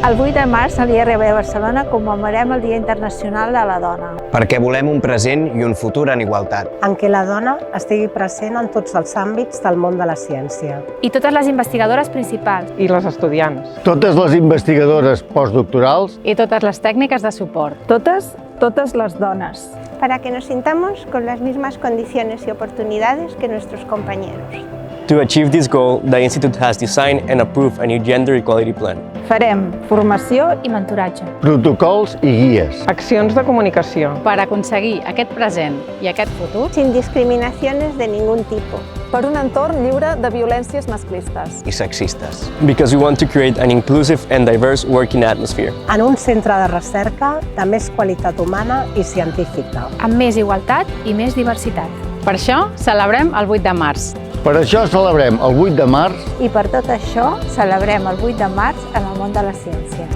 El 8 de març a l'IRB de Barcelona commemorem el Dia Internacional de la Dona. Perquè volem un present i un futur en igualtat. En què la dona estigui present en tots els àmbits del món de la ciència. I totes les investigadores principals. I les estudiants. Totes les investigadores postdoctorals. I totes les tècniques de suport. Totes las dones. Para que nos sintamos con las mismas condiciones y oportunidades que nuestros compañeros. To achieve this goal, the Institute has designed and approved a new Gender Equality Plan. Farem formació I mentoratge. Protocols i guies. Accions de comunicació. Per aconseguir aquest present i aquest futur. Sin discriminaciones de ningún tipo. per un entorn lliure de violències masclistes i sexistes. Because we want to create an inclusive and diverse working atmosphere. En un centre de recerca de més qualitat humana i científica. Amb més igualtat i més diversitat. Per això celebrem el 8 de març. Per això celebrem el 8 de març i per tot això celebrem el 8 de març en el món de la ciència.